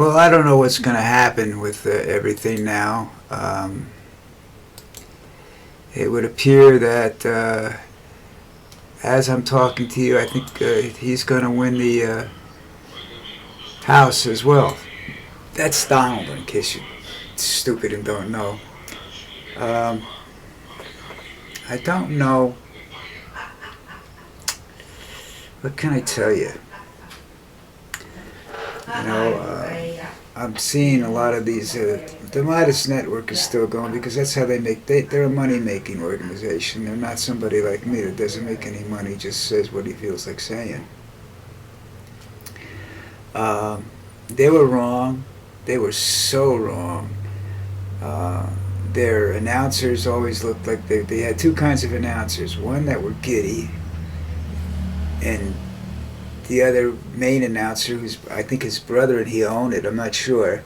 Well, I don't know what's going to happen with everything now. It would appear that as I'm talking to you, I think he's going to win the House as well. That's Donald, in case you're stupid and don't know. Um, I don't know. What can I tell you? I'm seeing a lot of these. The Midas Network is still going because that's how they make. They're a money-making organization. They're not somebody like me that doesn't make any money, just says what he feels like saying. They were wrong. They were so wrong. Their announcers always looked like they had two kinds of announcers. One that were giddy, and the other main announcer, who's I think his brother and he owned it, I'm not sure,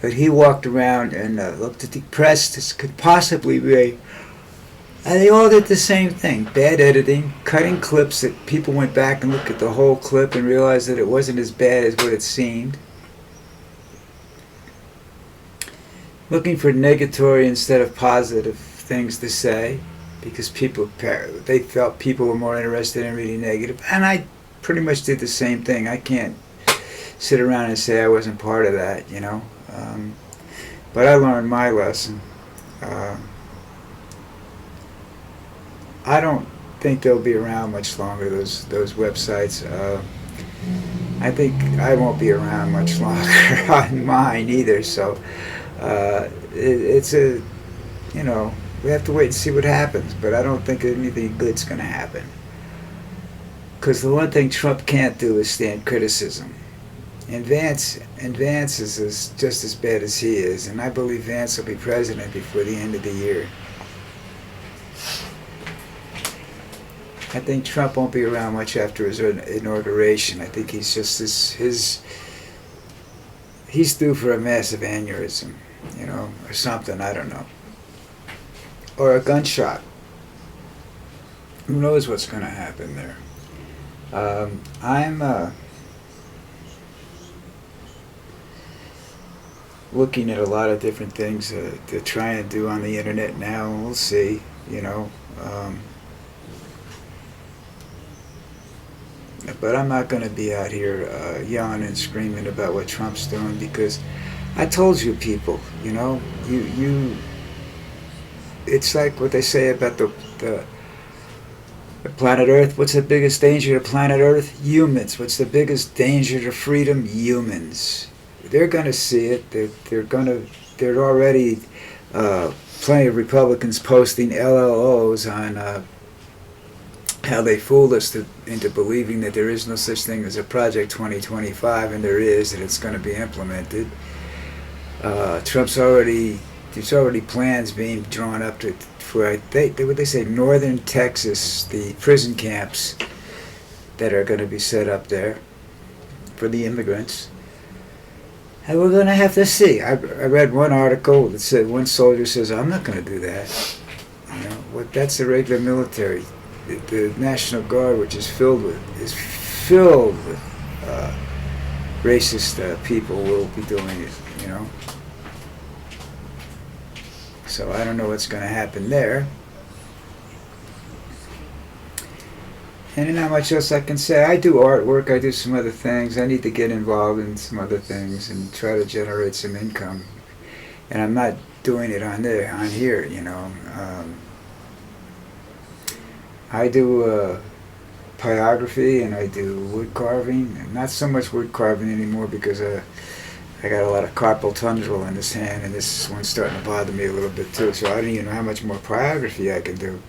but he walked around and looked as depressed as could possibly be. And they all did the same thing: bad editing, cutting clips that people went back and looked at the whole clip and realized that it wasn't as bad as what it seemed. Looking for negatory instead of positive things to say, because they felt people were more interested in reading negative, and I pretty much did the same thing. I can't sit around and say I wasn't part of that, you know. But I learned my lesson. I don't think they'll be around much longer, those websites. I think I won't be around much longer on mine either, so it's a, you know, we have to wait and see what happens, but I don't think anything good's going to happen. Because the one thing Trump can't do is stand criticism. And Vance is just as bad as he is, and I believe Vance will be president before the end of the year. I think Trump won't be around much after his inauguration. I think he's just he's due for a massive aneurysm, you know, or something, I don't know. Or a gunshot. Who knows what's going to happen there? I'm looking at a lot of different things to try and do on the internet now, and we'll see, you know. But I'm not going to be out here yelling and screaming about what Trump's doing, because I told you people, you know, you it's like what they say about the planet Earth. What's the biggest danger to planet Earth? Humans. What's the biggest danger to freedom? Humans. They're going to see it. They're already plenty of Republicans posting LLOs on how they fooled us into believing that there is no such thing as a Project 2025, and there is, and it's going to be implemented. There's already plans being drawn up for what they say, northern Texas, the prison camps that are going to be set up there for the immigrants. And we're going to have to see. I read one article that said one soldier says, "I'm not going to do that." You know, that's the regular military. The National Guard, which is filled with racist people, will be doing it. You know. So I don't know what's going to happen there. And not much else I can say. I do artwork, I do some other things. I need to get involved in some other things and try to generate some income. And I'm not doing it on here, you know. I do pyrography and I do wood carving. Not so much wood carving anymore because I got a lot of carpal tunnel in this hand, and this one's starting to bother me a little bit too, so I don't even know how much more pyrography I can do.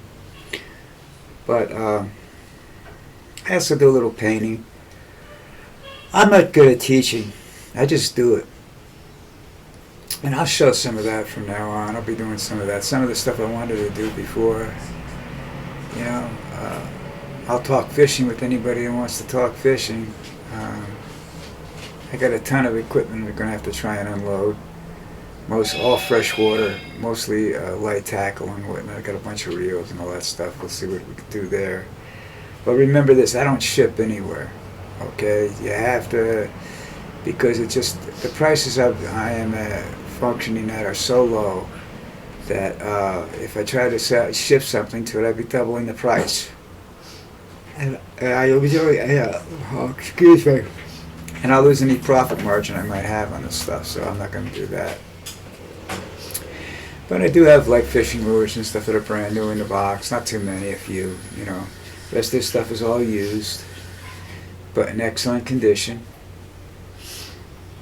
But I also do a little painting. I'm not good at teaching. I just do it. And I'll show some of that from now on. I'll be doing some of that. Some of the stuff I wanted to do before. You know, I'll talk fishing with anybody who wants to talk fishing. I got a ton of equipment we're going to have to try and unload. All fresh water, mostly light tackle and whatnot. I got a bunch of reels and all that stuff. We'll see what we can do there. But remember this, I don't ship anywhere. Okay? You have to because it's just the prices I am functioning at are so low that if I try to shift something to it, I'd be doubling the price. And I was excuse me. And I'll lose any profit margin I might have on this stuff, so I'm not going to do that. But I do have like fishing lures and stuff that are brand new in the box. Not too many, a few, you know. The rest of this stuff is all used, but in excellent condition.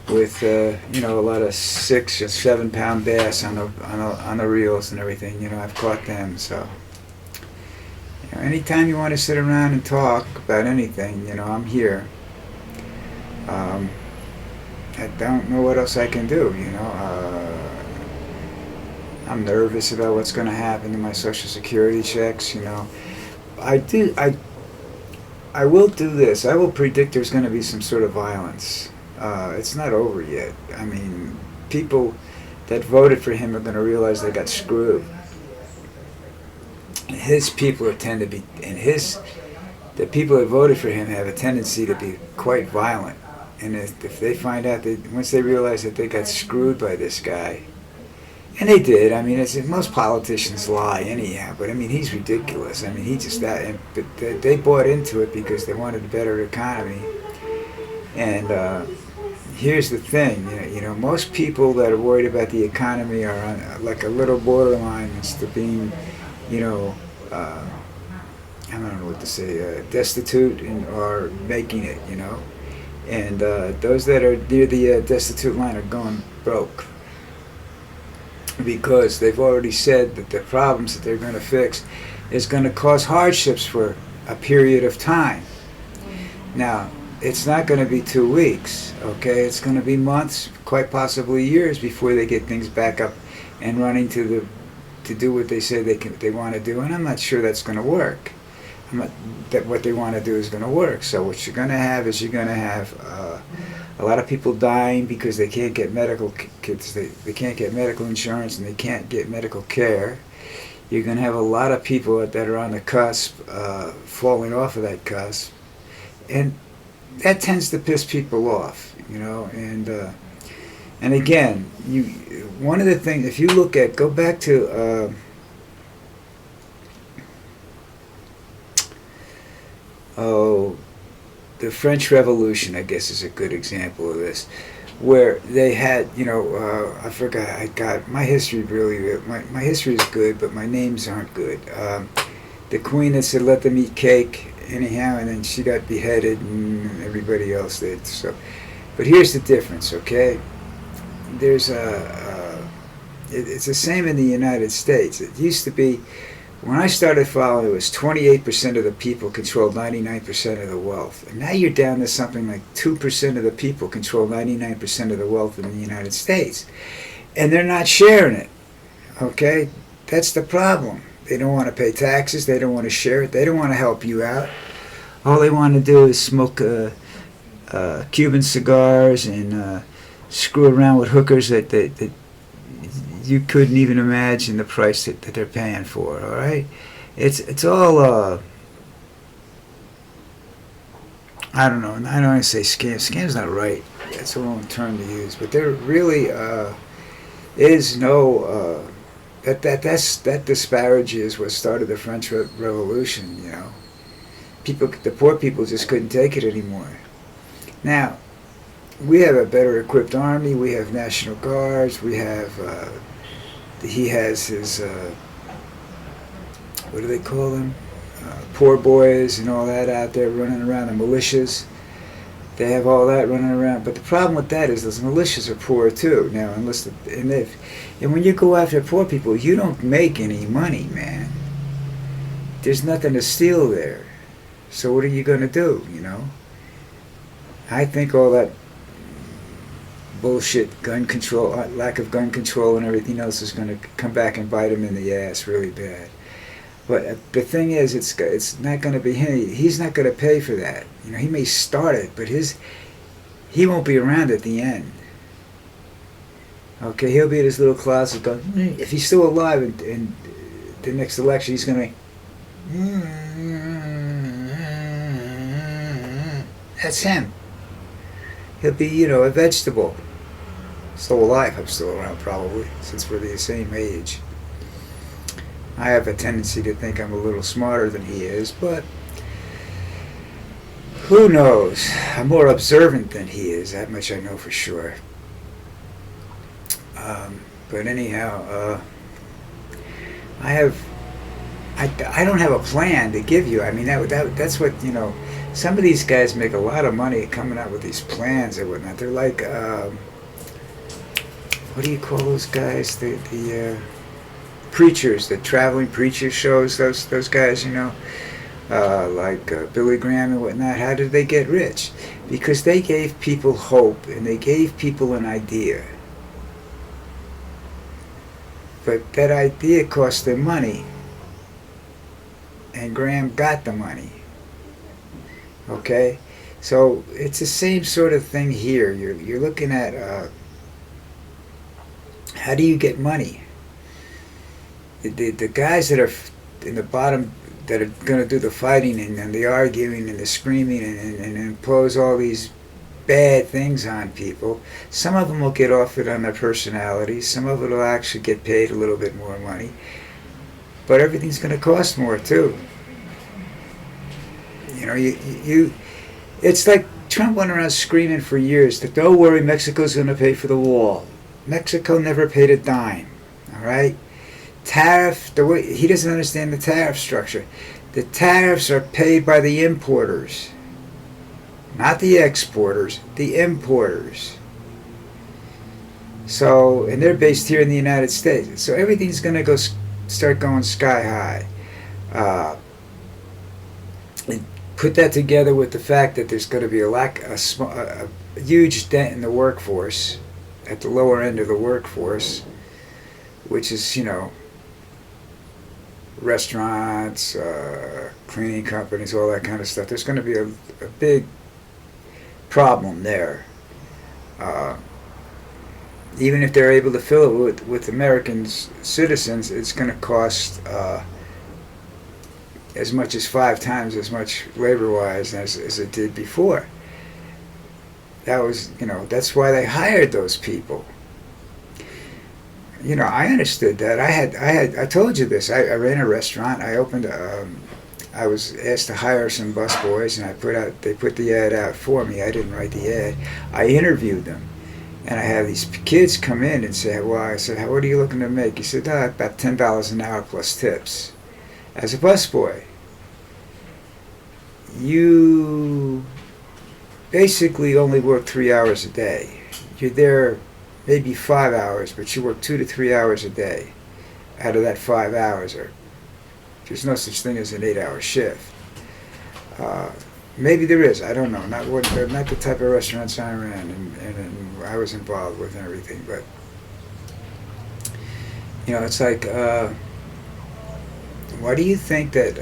With you know, a lot of 6 or 7 pound bass on the reels and everything. You know, I've caught them. So, you know, anytime you want to sit around and talk about anything, you know, I'm here. I don't know what else I can do. You know, I'm nervous about what's going to happen to my Social Security checks. You know, I will do this. I will predict there's going to be some sort of violence. It's not over yet. I mean, people that voted for him are going to realize they got screwed. His people tend to be, the people that voted for him have a tendency to be quite violent. And if they find out, once they realize that they got screwed by this guy, and they did. I mean, most politicians lie anyhow, but I mean, he's ridiculous. I mean, he just but they bought into it because they wanted a better economy. And here's the thing, you know, most people that are worried about the economy are on like a little borderline as to being, you know, I don't know what to say, destitute or making it, you know. And those that are near the destitute line are going broke, because they've already said that the problems that they're going to fix is going to cause hardships for a period of time. Now, it's not going to be 2 weeks, okay? It's going to be months, quite possibly years, before they get things back up and running to do what they say they want to do. And I'm not sure that's going to work. That what they want to do is going to work. So what you're going to have is a lot of people dying because they can't get medical they can't get medical insurance and they can't get medical care. You're going to have a lot of people that are on the cusp falling off of that cusp, and that tends to piss people off, you know. And again, one of the things, if you go back to the French Revolution, I guess, is a good example of this, where they had, you know, I forgot, my history really, my history is good, but my names aren't good. The queen that said let them eat cake, anyhow, and then she got beheaded and everybody else did. So, but here's the difference, okay? There's it's the same in the United States. It used to be, when I started following, it was 28% of the people controlled 99% of the wealth. And now you're down to something like 2% of the people control 99% of the wealth in the United States. And they're not sharing it, okay? That's the problem. They don't want to pay taxes. They don't want to share it. They don't want to help you out. All they want to do is smoke Cuban cigars and screw around with hookers that you couldn't even imagine the price that they're paying for. All right, it's all I don't know. I don't want to say scam. Scam's not right. That's the wrong term to use. But there really is no that disparages what started the French Revolution. You know, the poor people just couldn't take it anymore. Now, we have a better equipped army. We have National Guards. We have he has his what do they call them? Poor boys and all that out there running around. The militias. They have all that running around. But the problem with that is those militias are poor too. Now, and when you go after poor people, you don't make any money, man. There's nothing to steal there. So what are you going to do, you know? I think all that bullshit, gun control, lack of gun control and everything else is going to come back and bite him in the ass really bad. But the thing is, it's not going to be him. He's not going to pay for that. You know, he may start it, but he won't be around at the end. Okay, he'll be in his little closet going, if he's still alive in the next election, he's going to, that's him. He'll be, a vegetable. So alive. I'm still around probably, since we're the same age. I have a tendency to think I'm a little smarter than he is, but who knows? I'm more observant than he is. That much I know for sure. But anyhow, I don't have a plan to give you. I mean, that's what, some of these guys make a lot of money coming out with these plans and whatnot. They're like, what do you call those guys? The preachers, the traveling preacher shows, those guys, like Billy Graham and whatnot. How did they get rich? Because they gave people hope and they gave people an idea. But that idea cost them money. And Graham got the money. Okay? So it's the same sort of thing here. You're looking at how do you get money? The guys that are in the bottom that are going to do the fighting and the arguing and the screaming and impose all these bad things on people, some of them will get off it on their personality. Some of it will actually get paid a little bit more money. But everything's going to cost more too. It's like Trump went around screaming for years that don't worry, Mexico's going to pay for the wall. Mexico never paid a dime. All right? Tariff, the way he doesn't understand the tariff structure. The tariffs are paid by the importers, not the exporters, the importers. So, and they're based here in the United States. So everything's going to start going sky high. And put that together with the fact that there's going to be a huge dent in the workforce, at the lower end of the workforce, which is, restaurants, cleaning companies, all that kind of stuff. There's going to be a big problem there. Even if they're able to fill it with American citizens, it's going to cost as much as 5 times as much labor-wise as it did before. That was, that's why they hired those people. I understood that. I told you this. I ran a restaurant. I opened. I was asked to hire some busboys, and they put the ad out for me. I didn't write the ad. I interviewed them, and I had these kids come in and say, "Well," I said, "What are you looking to make?" He said, "About $10 an hour plus tips." As a busboy, you basically only work 3 hours a day. You're there maybe 5 hours, but you work 2 to 3 hours a day. Out of that 5 hours, there's no such thing as an 8-hour shift. Maybe there is. I don't know. Not the type of restaurants I ran and I was involved with and everything. But it's like, why do you think that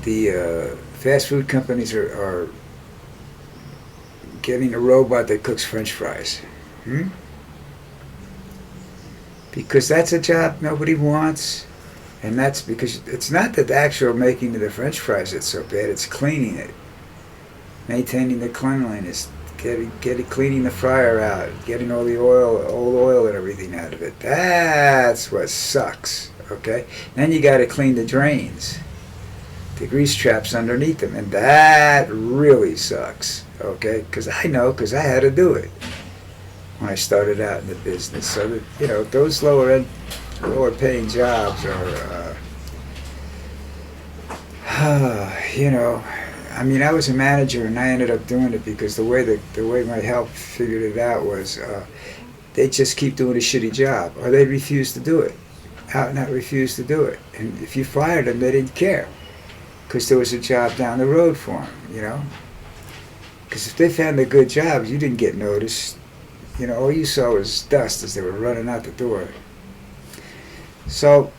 the fast food companies are getting a robot that cooks French fries? Because that's a job nobody wants, and that's because it's not the actual making of the French fries that's so bad. It's cleaning it, maintaining the cleanliness, cleaning the fryer out, getting all the old oil and everything out of it. That's what sucks. Okay, then you got to clean the drains, the grease traps underneath them, and that really sucks. Okay, because I had to do it when I started out in the business. So that those lower paying jobs are, I mean, I was a manager and I ended up doing it because the way my help figured it out was they just keep doing a shitty job, or they refuse to do it, out and out refuse to do it. And if you fired them, they didn't care because there was a job down the road for them, Because if they found a good job, you didn't get noticed. All you saw was dust as they were running out the door. So,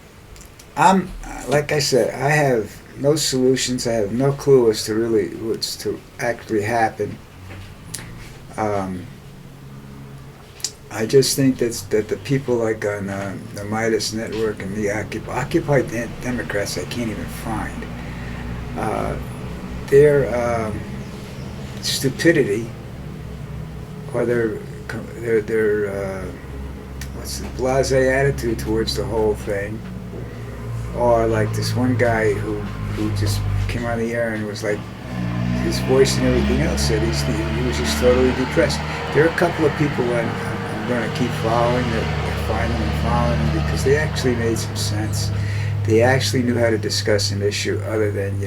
like I said, I have no solutions. I have no clue as to really what's to actually happen. I just think that the people like on the Midas Network and the Occupy Democrats I can't even find. They're stupidity or their what's the blasé attitude towards the whole thing, or like this one guy who just came on the air and was like, his voice and everything else said he was just totally depressed. There are a couple of people I'm going to keep following, that I find them and following them because they actually made some sense. They actually knew how to discuss an issue other than,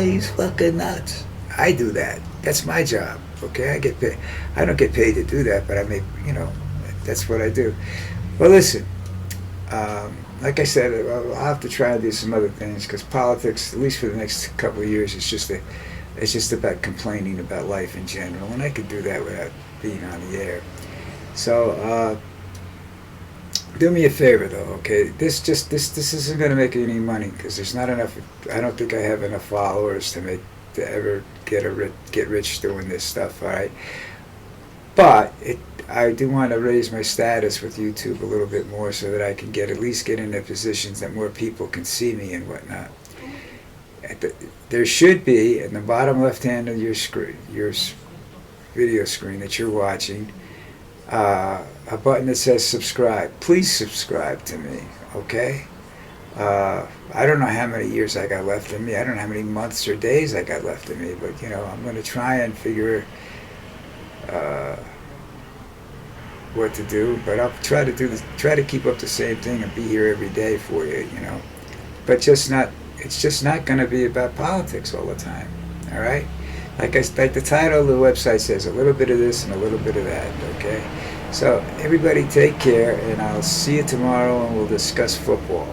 he's fucking nuts. I do that. That's my job. Okay, I get paid. I don't get paid to do that, but I make, that's what I do. Well, listen, like I said, I'll have to try and do some other things because politics, at least for the next couple of years, it's just about complaining about life in general, and I could do that without being on the air. So, do me a favor though, okay? This isn't going to make any money because there's not enough. I don't think I have enough followers to ever get rich doing this stuff. All right, but I do want to raise my status with YouTube a little bit more so that I can at least get into positions that more people can see me and whatnot. There should be in the bottom left hand of your screen, your video screen that you're watching, a button that says subscribe. Please subscribe to me, okay? I don't know how many years I got left in me. I don't know how many months or days I got left in me, but I'm going to try and figure what to do. But I'll try to keep up the same thing and be here every day for you, But it's just not going to be about politics all the time. All right? Like the title of the website says, a little bit of this and a little bit of that. Okay? So everybody take care, and I'll see you tomorrow, and we'll discuss football.